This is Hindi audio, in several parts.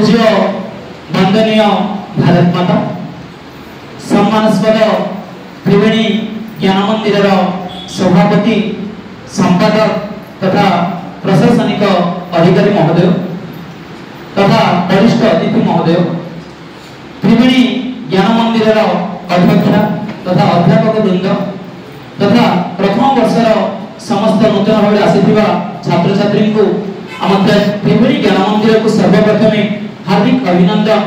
पूज्य वंदनीय भारत माता सम्मानस्पद त्रिवेणी ज्ञान मंदिर सभापति संपादक तथा प्रशासनिक अधिकारी महोदय तथा वरिष्ठ अतिथि महोदय त्रिवेणी ज्ञान मंदिर अध्यक्षा तथा अध्यापक वृंद तथा प्रथम वर्षर समस्त नूतन भाव आसीथिबा छात्र छात्री को आम त्रिवेणी ज्ञान मंदिर को सर्वप्रथम हार्दिक अभिनंदन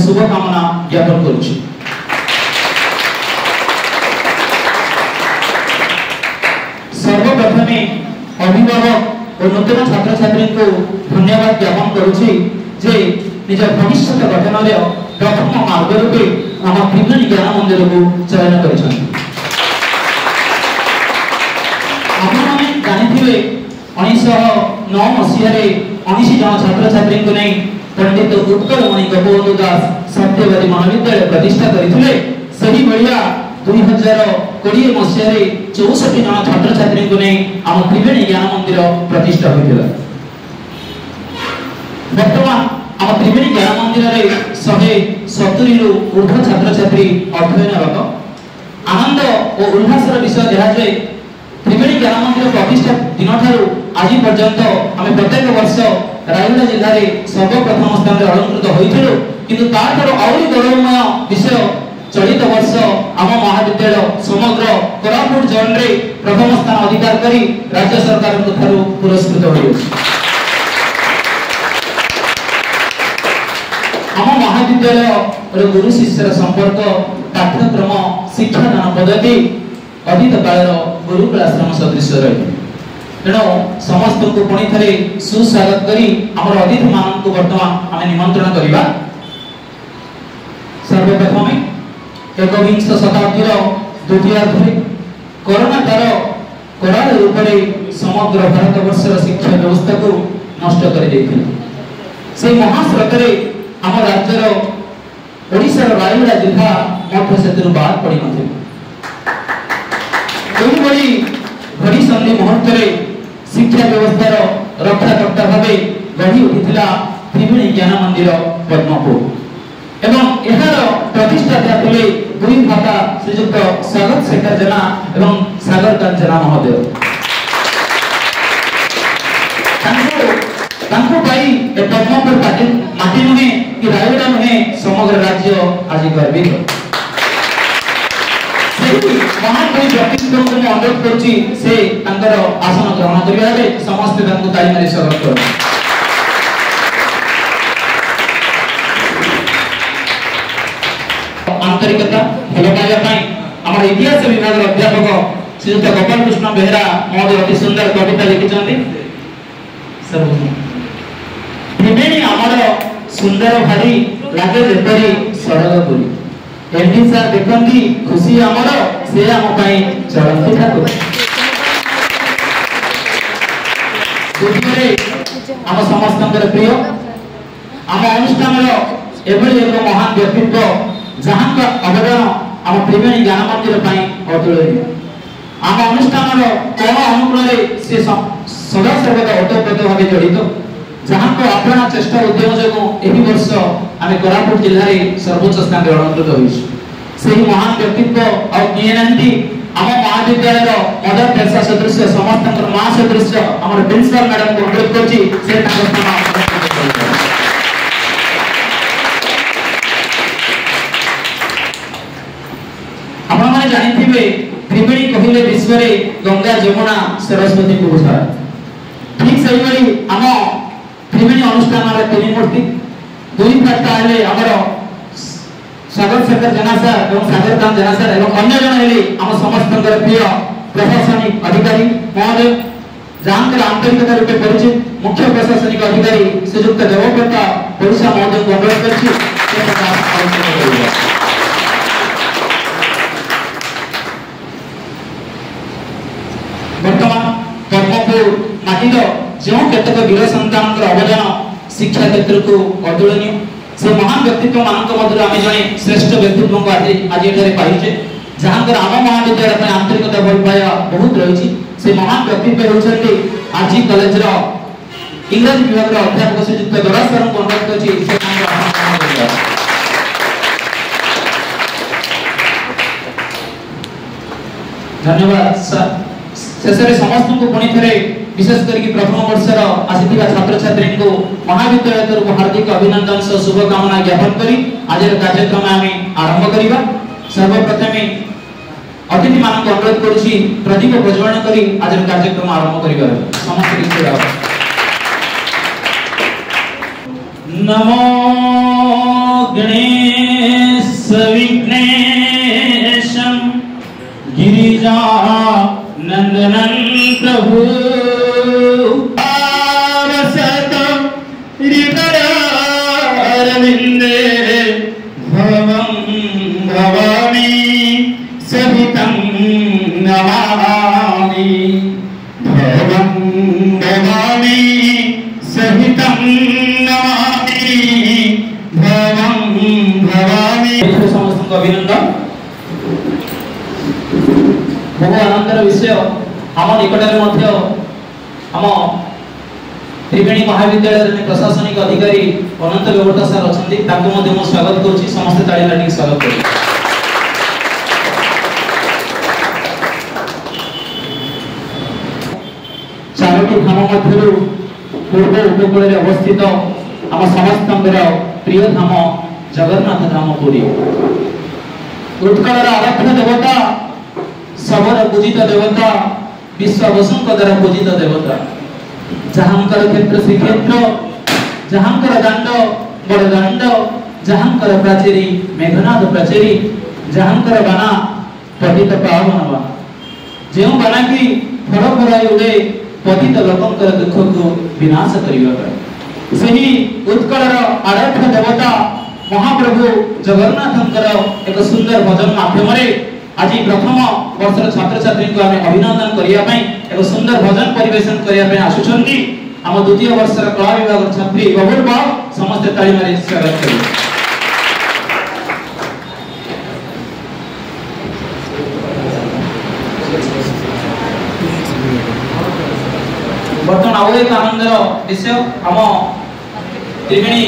शुभकामना ज्ञापन करुछि। सर्वप्रथम अभिभावक और नूतन छात्र छात्री को धन्यवाद ज्ञापन करुछि जे निज भविष्य गठन प्रथम मार्ग रूपे आम त्रिवेणी ज्ञान मंदिर को चयन करिछन। आपने जानिथिबे 1909 मसीह 19 जन छात्र छात्री को नहीं पंडित उत्कलमणि गोपबंधु दास सत्यवादी महाविद्यालय प्रतिष्ठा करथिले। सही बढ़िया 2020 मसीह 64 जन छात्र छात्री को नहीं आम त्रिवेणी ज्ञान मंदिर प्रतिष्ठा होइथिला। वर्तमान आम त्रिवेणी ज्ञान मंदिर में 170 रु ऊर्ध्व छात्र छात्री अध्ययनरत। आनंद और उल्लासर विषय देखा जाए त्रिवेणी ज्ञान मंदिर प्रतिष्ठा दिन ठारू आज पर्यंत आम प्रत्येक वर्ष रायगढ़ जिले में सर्वप्रथम स्थान अलंकृत होइथिलु, किंतु तार आउरी गौरवमय विषय चलित वर्ष आम महाविद्यालय समग्र कोरापुट जोन रे प्रथम स्थान अधिकार करी राज्य सरकार ठारू पुरस्कृत होइछि। आम महाविद्यालय गुरु शिष्यर संपर्क पाठ्यक्रम शिक्षादान पद्धति अतीत काल गुरुकुल आश्रम सदृश रही। तेणु समस्त को पुणी थे सुस्वागत करी आम अतिथि मान को वर्तमान आम निमंत्रण करवा। सर्वप्रथम एकविंश शताब्दीर द्वितीयार्धे कोरोना तार कराल रूप समग्र भारतवर्षर शिक्षा व्यवस्था को नष्ट कर से महास्रोत आम राज्यर ओडिशार रायगढ़ जिला मध्य से बाद पड़ न घड़ी संधि मुहूर्त शिक्षा व्यवस्थार रक्षाकर्ता भाव गढ़ी उठिला त्रिवेणी ज्ञान मंदिर पद्मपुर एवं यार प्रतिष्ठाता थे दुई भ्राता श्रीजुक्त स्वागत शेखर जेना एवं सागर कांत जेना महोदय। पद्मपुर माटी नुहे कि रायगढ़ नुहे समग्र राज्य आज गर्वित। महान कोई व्यक्तित्व को मैं अनुरोध करुछि से तांकर आसन ग्रहण करिया रे समस्त तांको ताली मारी स्वागत करू। आंतरिकता हेलो पाइबा पई हमर इतिहास विभाग अध्यापक श्रीयुक्त गोपाल कृष्ण बेहरा महोदय अति सुंदर कविता लिखिछन्ति। त्रिवेणी आमर सुंदर भारी लागे जेपरी सरगपुरी एमडी सर देखंती खुशी आमर से आम पई चलंती ठाकुर। आम समस्त प्रिय आम अनुष्ठान एभली एक महान व्यक्तित्व जहां का अवदान आम त्रिवेणी ज्ञान मंदिर अतुलनीय। आम अनुष्ठान कोण अनुकूल से सदा सर्वदा ओतप्रोत भाव जड़ित जहां को अपना चेष्टा उद्यम जो एही वर्ष आम कोरापुट जिले में सर्वोच्च स्थान अलंकृत होइछि। सही महान व्यक्तित्व और किए नंदी आम महाविद्यालय मदर टेरेसा सदृश समस्त मां सदृश आम प्रिंसिपल मैडम को अनुरोध करछि से आपण माने जानिथिबे त्रिवेणी कहिले विश्व रे गंगा जमुना सरस्वती को बुझाय। ठीक सही बड़ी आम त्रिवेणी अनुष्ठान रे तीन मूर्ति दुई भ्राता हेले हमर स्वागत शेखर जेना सर एवं सागर कांत जेना सर एवं अन्य जन हेले आम समस्त प्रिय प्रशासनिक अधिकारी महोदय जहां आंतरिकता रूपे परिचित मुख्य प्रशासनिक अधिकारी श्रीयुक्त देवव्रता पुरुषा महोदय को अनुरोध करछि। वर्तमान पद्मपुर माटीर जो केतक वीर संतान अवदान शिक्षा क्षेत्र को अतुलनीय से महान व्यक्तित्व मानक मध्य आम जड़े श्रेष्ठ व्यक्तित्व को आज ये पाइचे जहां आम महाविद्यालय आंतरिकता भल पाया बहुत रही। से महान व्यक्तित्व होती आरजी कॉलेज इंग्रजी विभाग अध्यापक श्रीयुक्त दरा सर को अनुरोध करछि से धन्यवाद सर। शेष समस्त को पुणी थे विशेष करके प्रथम वर्षर आसिथिबा छात्र छात्री को महाविद्यालय तरफ हार्दिक अभिनंदन सह शुभकामना ज्ञापन करी आज कार्यक्रम आम आरंभ करवा। सर्वप्रथम अतिथि मान को अनुरोध करुछि प्रदीप प्रज्वलन करी आज कार्यक्रम आरंभ करिबार समस्त किछि नमो गणेश विघ्नेशं गिरिजा नंदनं प्रभु आरसतं हृदयारविन्दे भवं भवामि सहितं नमामि भवं भवामि सहितं नमामि भवं भवामि। समस्त को अभिनंदन। बहु आनंदर विषय आम निकटरे मध्य आम त्रिवेणी महाविद्यालय प्रशासनिक अधिकारी अनंत बेगोटा सर अच्छा स्वागत करुच्ची समस्त ताली मारी स्वागत कर। चारोटी धाम मध्य पूर्व उपकूल अवस्थित आम समस्त प्रिय धाम जगन्नाथ धाम पुरी उत्कल आराध्य देवता सबर पूजित देवता विश्ववसुक द्वारा पूजित देवता जहांकर क्षेत्र श्रीक्षेत्र जहांकर दांड बड़ दांड जहांकर प्राचीरी मेघनाथ प्राचीरी जहांकर बाना पतित पावन बाना जो बाना की फर फराई उड़े पतित लोकंकर दुख को विनाश करिवा सही उत्कलर आराध्य देवता महाप्रभु जगन्नाथंकर एक सुंदर भजन माध्यम आज प्रथम वर्षर छात्र छात्री को आम अभिनंदन करने एक सुंदर भजन परिवेशन करने आसुंच आम द्वितीय वर्षर कला विभाग छात्री बबुल बाबू समस्त ताली मारी स्वागत करें। बर्तमान आउ एक आनंदर विषय आम त्रिवेणी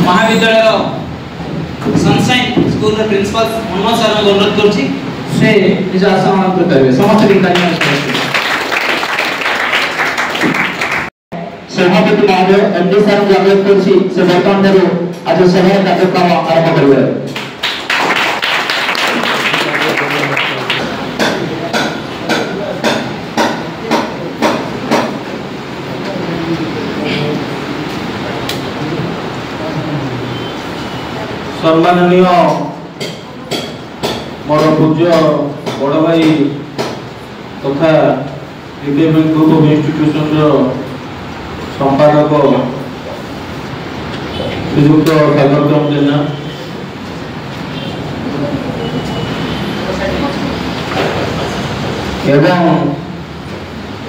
महाविद्यालय sunshine school principal Manoj sir को अनुरोध करछि से निज आसन अलंकृत करिवे समस्त सभापति महोदय एमडी सर को अनुरोध करछि से वर्तमान ठारू आज सभा कार्यक्रम आरंभ करिवे। सम्माननीय मोर पूज्य बड़ भाई तथा ग्रुप ऑफ इंस्टीट्यूशन संपादक श्रीयुक्त सागरक्रम जेना एवं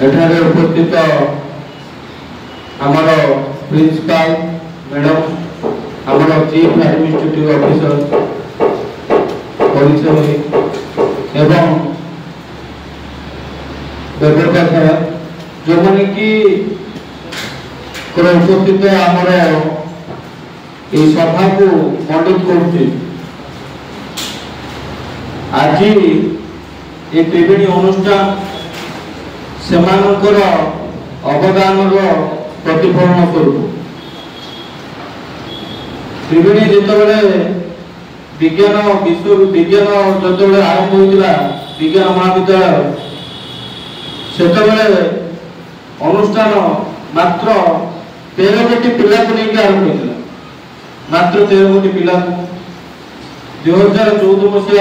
एठारे उपस्थित आमर प्रिंसिपाल मैडम हमारा चीफ एडमिनिस्ट्रेटिव ऑफिसर परिचय एवं बेगोटा सर जो माने कि उपस्थित आमर ये सभा को मंडित करुचे आज ये त्रिवेणी अनुष्ठान से अवदान प्रतिफलन करूँ त्रिवेणी जितेबाला विज्ञान विश्व विज्ञान जो आरंभ होता विज्ञान महाविद्यालय से अनुष्ठान मात्र 13 कोटी पिला को लेकर आरंभ होता मात्र 13 कोटी पिला 2014 मसीह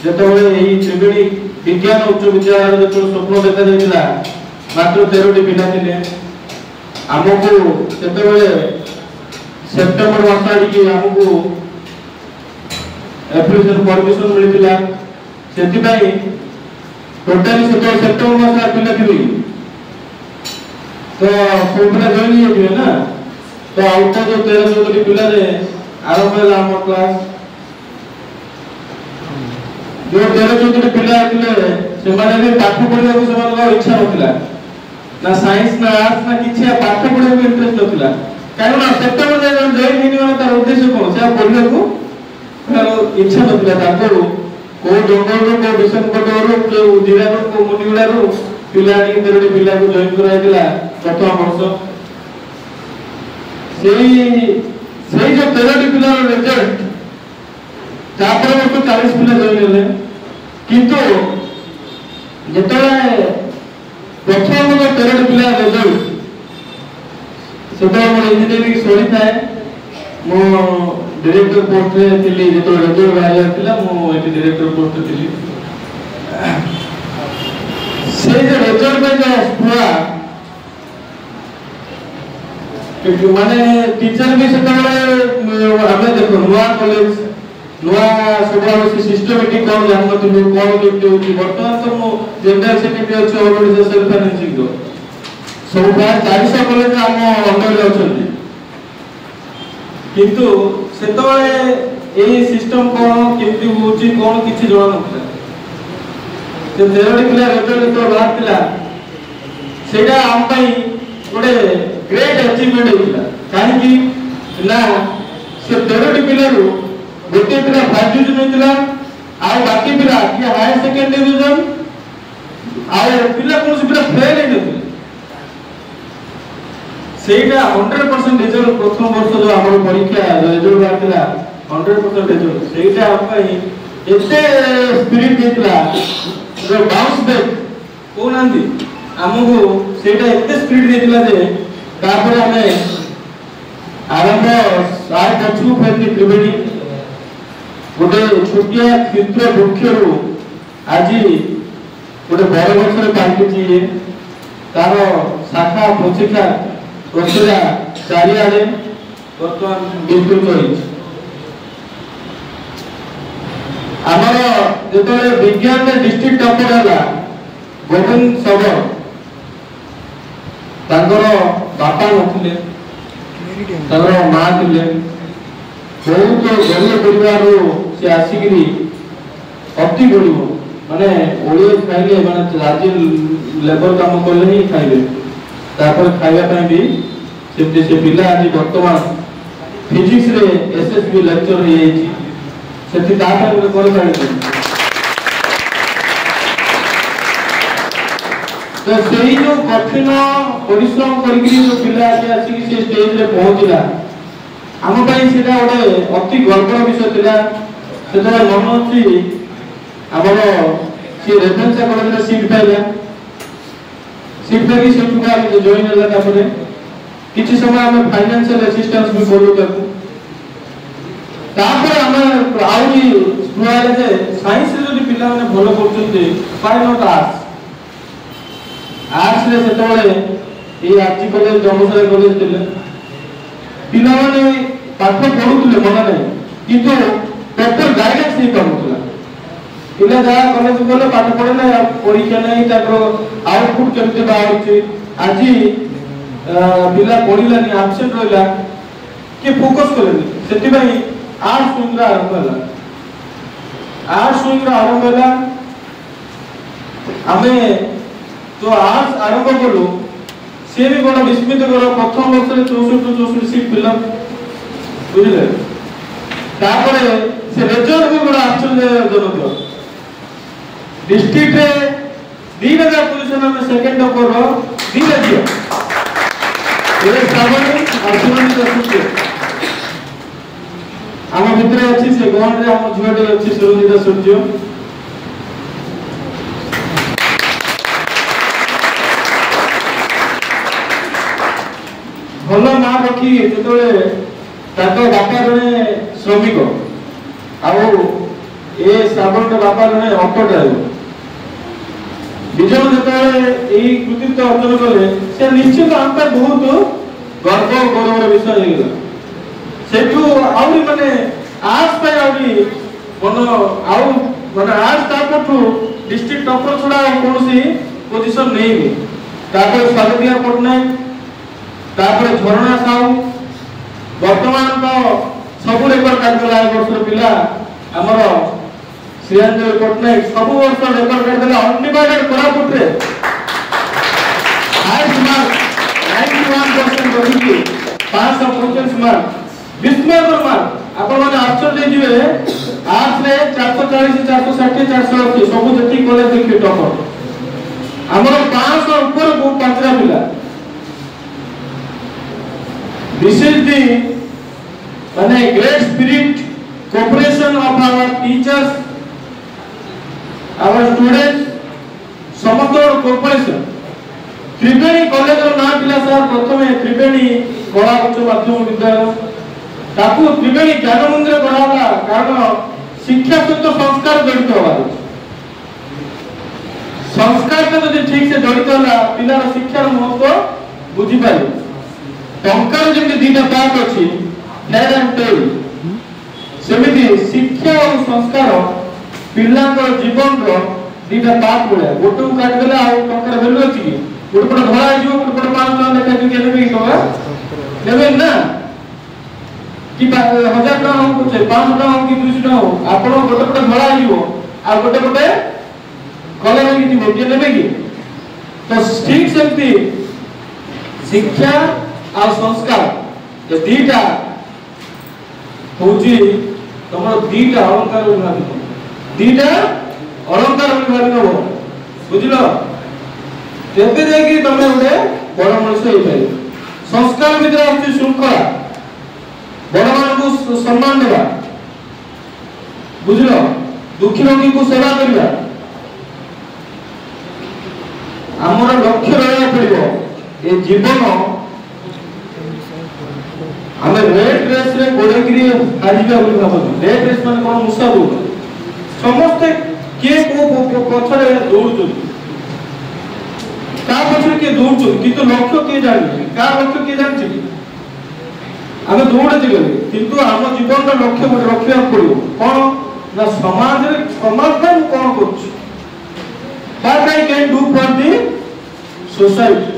जो त्रिवेणी विज्ञान उच्च विद्यालय जो स्वप्न देखा जाता मात्र 13 पिला थे आमको से सेप्टेम्बर मास आड़ी आमको एप्लिकेशन परमिशन मिलता से टोटाली सेप्टेम्बर मास पिला थी तो सब पिला जॉइन हो ना तो आउट जो 13-14 पिला आरंभ है आम क्लास जो 13-14 पिला से पाठ पढ़ा इच्छा नथिला ना साइंस ना आर्ट्स ना किछि पाठ पढ़े में इंटरेस्ट नथिला कारण सेप्टेम्बर जे जॉइन हेनी वाला तार उद्देश्य कोन से पढ़ले को इच्छा नथिला ताको को जंगल को विषम कोटरो को जिरारो को मुनिगुडारो पिलाडी तेरडी पिला को जॉइन कराइदिला प्रथम वर्ष सेई जो तेरडी पिलार रिजल्ट तापर को 40 पिला जॉइन हेले किंतु जेतले प्रथम जो तेरडी पिला रिजल्ट सेटा मोर इंजीनियरिंग सरी थाए मो डायरेक्टर पोस्ट रे थिली जेतो रिजल्ट बाहर थिला मो एटी डायरेक्टर पोस्ट थिली से जे रिजल्ट में जो पूरा कि माने टीचर भी सेटा हमें देखो नुआ कॉलेज नुआ सब सिस्टमेटिक कोन जान नथिलु कोन केते होची वर्तमान तो मो जनरल सेक्रेटरी अछि ऑलरेडी सेल्फ फाइनेंसिंग रो सब प्राय 400 कॉलेज हम अंडर रे अछंती किंतु सेतोळे एई सिस्टम कोन केते होची कोन किछि जणा नथला जे थ्योरेटिकल रिजल्ट तो बाहर थिला सेटा हम पई गोटे ग्रेट अचीवमेंट होइला काहे कि ना से थ्योरेटिकल रो गोटे पिला फर्स्ट डिवीजन होइतिला आ बाकी पिला कि हायर सेकेंड डिवीजन आ पिला कोन से पिला फेल हे नथिला सेटा 100% रिजल्ट प्रथम वर्ष जो हमर परीक्षा रिजल्ट आतिला 100% रिजल्ट सेटा हम पई एते स्पिरिट देतिला जो बाउंस बैक कोनांदी हमहु सेटा एते स्पिरिट देतिला जे तापर हमें आरंभ सार कछु फेरती त्रिवेणी गोटे छोटिया क्षुद्र वृक्षरू आज गोटे बड़ गछरे पाल्टिची तार शाखा प्रशिखा प्रक्रिया चारिआडे वर्तमान विस्तृत होइछ हमर जेतले विज्ञान में डिस्ट्रिक्ट टॉपर हला गोविंद सबर तांकर बापा नथिले तांकर मां थिले बहुत गरीब परिवार से आसिकरी अति गरीब माने ओडिया खाइले माने राज्य लेवल काम करले ही खाइले तापर खाइबा पय भी सेमते से पिला आज वर्तमान फिजिक्स रे एसएसबी लेक्चर हे छी सेति तापर में कोन काढे तो सेही जो कठिन परिश्रम करके जो पिला आसी से स्टेज रे पहुंचला हम पई सेटा ओडे अति गर्व विषय थिला सेटा मन अछि हमर से रेफरेंस कॉलेज रे सीट पाइला सीट पाई सेठु का जॉइन होला तापरे किछि समय हम फाइनेंशियल असिस्टेंस भी करू ताकू तापर हम आउरी स्कूल जे साइंस रे जदि पिला माने भलो करछन्ते व्हाई नॉट आर्ट्स रे सेतोले ए आरजी कॉलेज जमसरा कॉलेज दिले पिला माने पाठ पढुतले मना नै किंतु प्रॉपर गाइडेंस नै पढुतला पिला जा कॉलेज गले पाठ पढले परीक्षा नै ताकर आउटपुट केमते बाहरछि आजी पिला पढिला नि एब्सेंट रहला के फोकस करले सेति भाई आर्ट्स स्विंग आरंभ होला आर्ट्स स्विंग आरंभ होला हमें तो आर्ट्स आरंभ करू से भी बड़ा विस्मित करो प्रथम वर्ष रे 64 सीट पिला बुझले तापर से रिजल्ट भी बड़ा आश्चर्यजनक डिस्ट्रिक्ट रे 2000 पोजीशन में सेकंड नंबर रो 2000 ये सामान्य आशीर्वाद रखुचे हम मित्र अछि से गण रे हम झुआटे अछि सुरजित सूर्य भलो ना रखी जेतोले ताको बापा जने श्रमिक आउ ए श्रावण बापा जने ऑटो ड्राइवर विजय जेतोले एई कृतित्व अर्जन कले से निश्चित हम पे बहुत गर्व गौरव विषय हेला सेठू आउरी माने आज पे आउरी मन आउ माने आज तापठू डिस्ट्रिक्ट टॉपर छडा कोनसी पोजीशन नै तापर स्वागतिया पटनायक तापर झरणा साहू वर्तमान तो सब रेकर्ड काटला वर्ष पिला हमर श्रीयांजय पटनायक सब वर्ष रेकर्ड काटला अनडिवाइडेड कोरापुट रे हाई पढ़ी 545 मार्क विस्मयकर मार्क आपण माने आश्चर्य जीवे आर्ट्स रे 440 460 480 सब जति कॉलेज देखि टॉपर हमर 500 ऊपर को पांचरा मिला this is the many great spirit cooperation of our teachers our students समस्त कोऑपरेशन त्रिवेणी कॉलेज रो नाम पिला सर प्रथमे त्रिवेणी कला उच्च माध्यमिक विद्यालय ताकू त्रिवेणी ज्ञान मंदिर कराला कारण शिक्षा सहित संस्कार जड़ित होवा संस्कार तो जदि ठीक से जड़ित होला पिलार शिक्षार महत्व बुझी पाए टंकार जेमि दीटा पार्ट अछि हेड एंड टेल सेमिति शिक्षा और संस्कार पिलांकर जीवन रो दीटा पार्ट बोले गोटू काट देला आ टंकार भेलु अछि कि गोटे पट धरा आइजो गोटे पट 500 लेखा कि केने भी टका लेबे ना कि 1000 टका हो कुछ 500 टका हो कि 200 टका हो आपण गोटे पट धरा आइजो आ गोटे पटे कलर की थी बोलिए लेबे कि तो ठीक सेमती शिक्षा और संस्कार ये दीटा होची तमरो दीटा अलंकार बोली भाबी दीटा अलंकार बोली भाबी नबो बुझलो तेबे देखि तमे ओडे बड़ मनुष्य होई पाई संस्कार भीतर आछि शृंखला बड़ मान को सम्मान देबा बुझलो दुखी रोगी को सेवा करबा आमर लक्ष्य रहया पड़िबो ए जीवन हमें रेड रेस रे गोड़ेगिरी हारिबा बोली भाबो रेड रेस माने कोन मुसा दो समस्त के को पछरे दौड़ का पछरे के दौड़ किंतु लक्ष्य के जानि का लक्ष्य के जानि छी आमे दौड़ जे गले किंतु हम जीवन रो लक्ष्य को रखिया पड़िबो कोन ना समाज रे समाज में कोन करछ what I can do for the society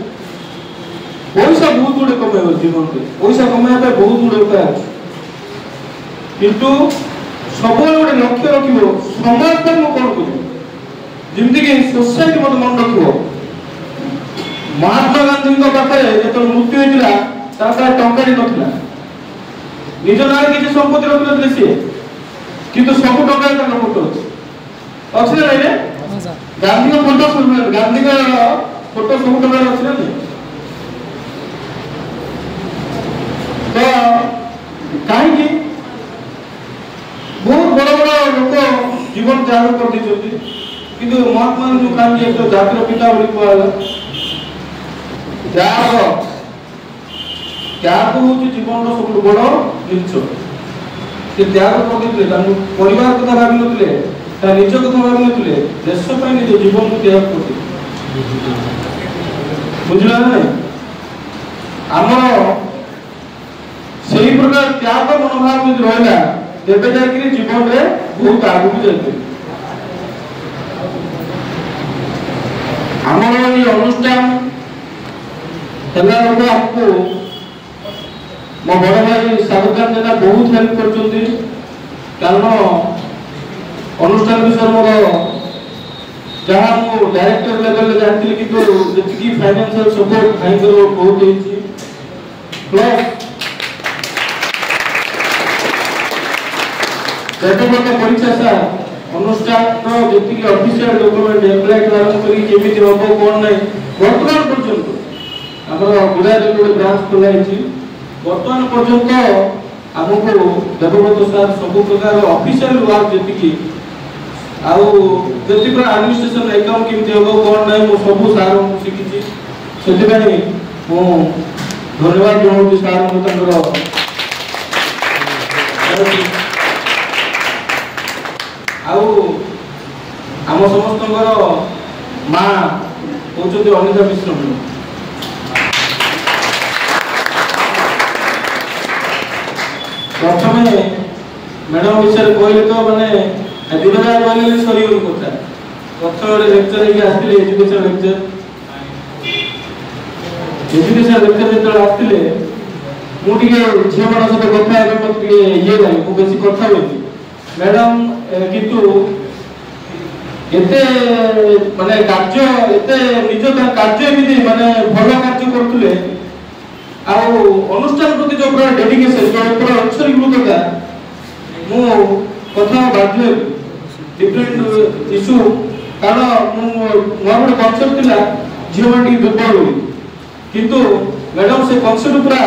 पैसा बहुत गुड़े कमाए जीवन में पैसा कमाए पे बहुत गुड़े उपाय अछि किंतु सब गोटे लक्ष्य रखिबो समाज पे मो कोन करू जिंदगी के सोसाइटी मत मन रखिबो महात्मा गांधी को पाखे जेतो मृत्यु हेतिला ताका टंकारी नथिला निज नार किछ संपत्ति रखिले से किंतु सब टंका ताका फोटो अछि नै रे गांधी का फोटो सुन गांधी का फोटो सब टंका अछि ना तो काहे कि बहुत बड़ा बड़ा लोग जीवन त्याग कर दिछथि किंतु महात्मा गांधी काहे एक तो जातिर पिता बोली कहला त्याग होची जीवन रो सब बड़ जिंस से त्याग कर दिले तानु परिवार कथा भाबि नथिले ता निज कथा भाबि नथिले देश पे निज जीवन को त्याग कर दिले बुझला नै हमर सही प्रकार त्याग मनोभाव में रहला तेबे जाकि जीवन रे बहुत आगु भी जाते हमर ये अनुष्ठान हला लोग आपको मो बड़ भाई साबुकान देना बहुत हेल्प करचोंती कारण अनुष्ठान विषय मोर जहां मो डायरेक्टर लेवल ले जानती कि तो जति फाइनेंशियल सपोर्ट भाई को बहुत देछि प्लस जतबत परीक्षा सा अनुष्ठान रो जति ऑफिशियल डॉक्यूमेंट एम्प्लॉय आरंभ करी केमिति होबो कोन नै वर्तमान पर्यंत हमर गुडारे गोटे ब्रांच खोला हिची वर्तमान पर्यंत हमको देवव्रत सर सब प्रकार ऑफिशियल वर्क जति की आउ जति पर एडमिनिस्ट्रेशन एकाउंट केमिति होबो कोन नै मो सब सार शिखिची सेति बानी मो धन्यवाद जोनोति सार मो तंगर आउ हम समस्तଙ୍କର ମା ହଉଛନ୍ତି ଅନିତା ମିଶ୍ର प्रथमे मैडम विषय कहले तो माने दिनदा कहले सरी कथा प्रथम लेक्चर के आस्थिले एजुकेशन लेक्चर जेतो आस्थिले मु टिके झियमान सहित कथा हेबे मत टिके ये नै मु बेसी कथा होई मैडम किंतु एते माने कार्य एते निज कार्य भी माने भलो कार्य करथुले अनुष्ठान प्रति जो पूरा डेडिकेशन जो पूरा उत्सर्गीकृतता मु कथा बाध्य डिफरेंट इशू कारण मोर गोटे कनसेप्ट थिला झियो माटी दुर्बल होई किंतु मैडम से कनसेप्ट पूरा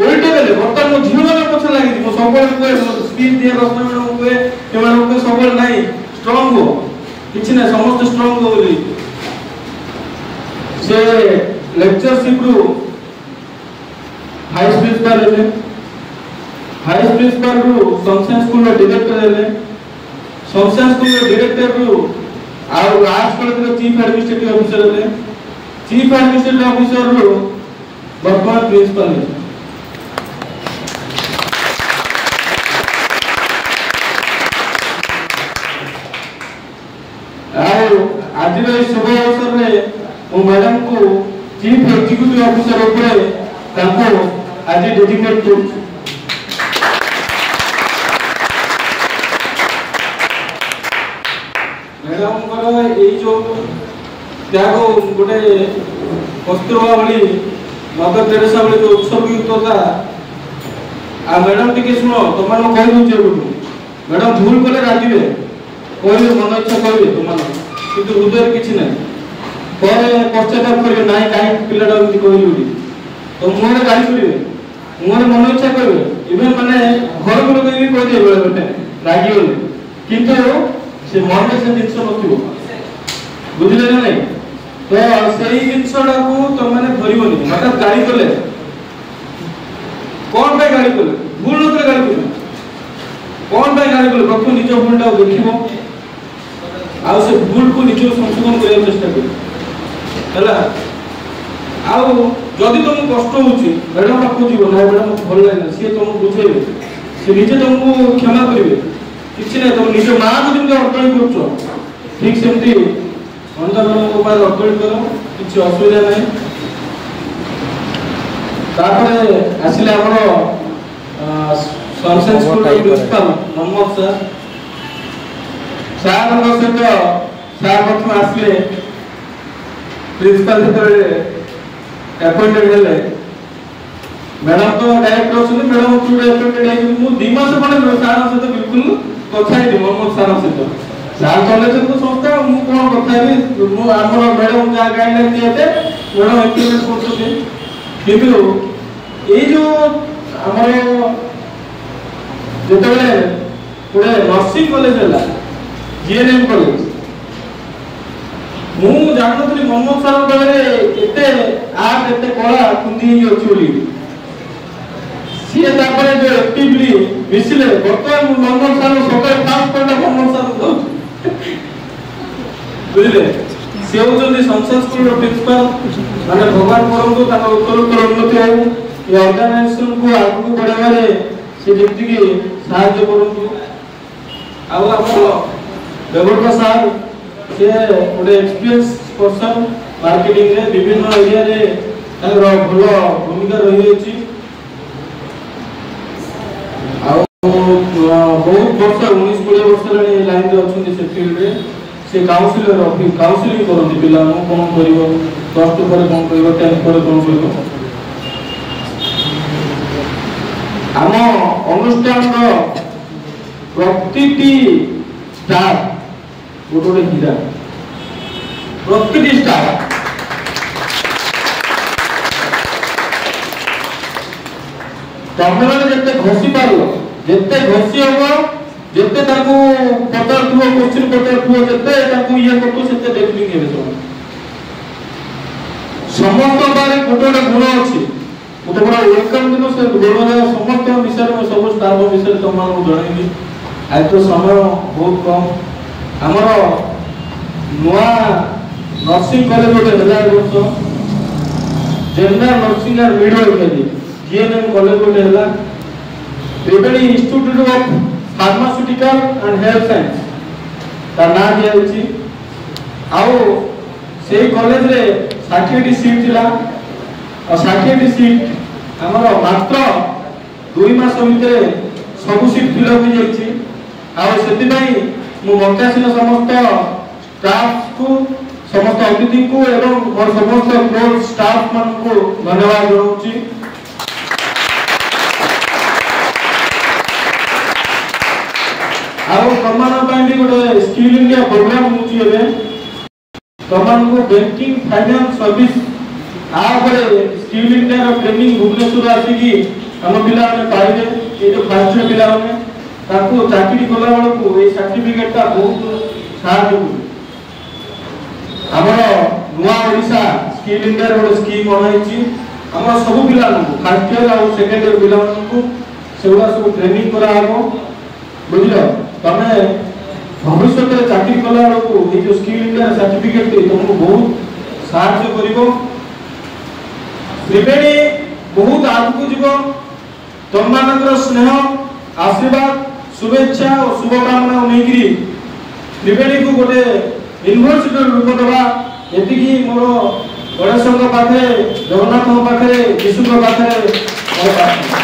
उल्टे देले बर्तमान मो झियो माने पछ लागि मो सबल को स्पीच दिए रत्न मैडम को ते मैडम को सबल नाही स्ट्रांग हो किछि ना समस्त स्ट्रांग हो बोली से लेक्चरशिप रु हाई प्रिंसिपल हेले हाई प्रिंसिपल रु संस्थान स्कूल रो डायरेक्टर हेले संस्थान स्कूल रो डायरेक्टर रु आउ आर्ट्स कॉलेज रो चीफ एडमिनिस्ट्रेटिव ऑफिसर हेले चीफ एडमिनिस्ट्रेटिव ऑफिसर रु वर्तमान प्रिंसिपल हेले आज शुभ अवसर में मो मैडम को चीफ एग्जीक्यूटिव ऑफिसर ऊपर आज डेडिकेट कर मैडम जो त्याग गोटे कस्तूरबा भली मदर तेरेसा भली जो उत्सर्गीकृतता आ मैडम टिके शुण तुम कह दूचे मैडम भूल कले राजिबे कहले मन इच्छा कहबे तुम किंतु हृदय किछि नै पर पश्चाताप करियो नाही काई पिलाटा एमति कहली तो मोरे गाली करिवे मोरे मन इच्छा कहबे इवन माने घर को लोग भी कह दे बेले बेटे रागी होले किंतु से मन में से जिंस नथिबो बुझले ना नहीं तो सेही जिंसडा को तुम माने धरिबोनी हठात गाली कले कोन पे गाली कले भूल नथले गाली कले कोन पे गाली कले प्रथम निज भूलटा देखिबो आउ से भूल को निज संशोधन करने चेष्टा कर हला आउ जदि तुम कष्ट होची मैडम पाखु जीव ना मैडम भल लागना से तुम बुझेबे से निजे तुमको क्षमा करिवे किछि नै तुम निज मां को तुम अर्थन करछो ठीक सेमती अंदर को पार अर्थन करो किछि असुविधा नै तापरे आसिले हमरो sunset school principal Mohammad sir सार सहित सार प्रथम आसले प्रिंसिपल अपॉइंटेड हेले मैडम तो डायरेक्टर अछि मैडम तू अपॉइंटेड है मु 2 मास पड़े सार सहित बिल्कुल कथा है मोहम्मद सार सहित सार कॉलेज तो संस्था मु कोन कथा है मु हमर मैडम जा गाइडलाइन दिएते मैडम इम्प्लीमेंट करछथि किंतु ए जो हमर जेतले पुरे नर्सिंग कॉलेज हला जीएनएम कॉलेज मु जानतली मोहम्मद सर पारे एते आर्ट एते कला कुंदी अछि बोली सिए तापरे जो एक्टिवली मिसिले वर्तमान मोहम्मद सर सकाळ फास्ट करना मोहम्मद सर दो बुझले से होजोनी संस्था स्कूल रो प्रिंसिपल माने भगवान परंतु ताका उत्तर उन्नति हो ये ऑर्गेनाइजेशन को आगु बढ़ावारे से जेति की सहायता करंतु आउ हमरो देवरका साहब से गोटे एक्सपीरियंस पर्सन मार्केटिंग रे विभिन्न एरिया रे तार भलो भूमिका रही अछि आ बहुत वर्ष 19-20 वर्ष रे लाइन रे अछन से फील्ड रे से काउंसलिंग करନ୍ତି पिला कोन करिवो प्लस 2 पर कोन करिवो 10 पर कोन करिवो हम अनुष्ठान रो प्रतिटी स्टाफ गोटे हीरा प्रतिटी स्टाफ तमे माने जते घोसी पारलो जते घोसी होबो जते ताकू पतर थुओ क्वेश्चन पतर थुओ जते ताकू ये करतो सेते डेफिनिंग हेबे समस्त बारे गोटे गुण अछि गोटे बड़ा वेलकम दिन से गुण समस्त विषय में सब स्टाफ विषय तुमको जणाइबी आज तो समय बहुत कम हमर नुआ नर्सिंग कॉलेज गोटे हला वर्ष general nursing and midwifery GNM college गोटे हला Triveni institute of pharmaceutical and health science ता ना दिया अछि आउ से कॉलेज रे 60 सीट थिला और 60 सीट हमर मात्र 2 मास भितरे सब सीट फिल हो जाइछि आ सेति पई मु मकासीन समस्त स्टाफ को समस्त अतिथि को एवं मोर समस्त क्लोज स्टाफ मान को धन्यवाद जणाउछि। ଆଉ ତମମାନଙ୍କ ପାଇଁ ବି ଗୋଟେ ସ୍କିଲ୍ ଇଣ୍ଡିଆ ପ୍ରୋଗ୍ରାମ ହେଉଛି ଏବେ ତମମାନଙ୍କୁ ବ୍ୟାଙ୍କିଂ ଫାଇନାନ୍ସ ସର୍ଭିସ आ स्किल इंडिया ट्रेनिंग भुवनेश्वर आसिकी आम पिलाने पाइबे ये जो फर्स्ट इयर पिलाने ताको चाकरी कला बेलू ये सर्टिफिकेटा बहुत साहाय्य आमर नुआ ओडिशा स्किल इंडिया गोटे स्कीम बनाई आम सब पिला फर्स्ट इयर और सेकेंड इयर पिला सेगुड़ा सब ट्रेनिंग कराब बुझल तमें भविष्य में चाकरी कला बेलू ये जो स्किल इंडिया सर्टिफिकेट तुमको बहुत साहाय्य करिवो त्रिवेणी बहुत आगू जीव तुम मान स्नेह आशीर्वाद शुभेच्छा और शुभकामना नहीं त्रिवेणी को गोटे यूनिवर्सिटी रूप देवा ये मोर गणेश पाखे जगन्नाथ पाखे विष्णु पाखे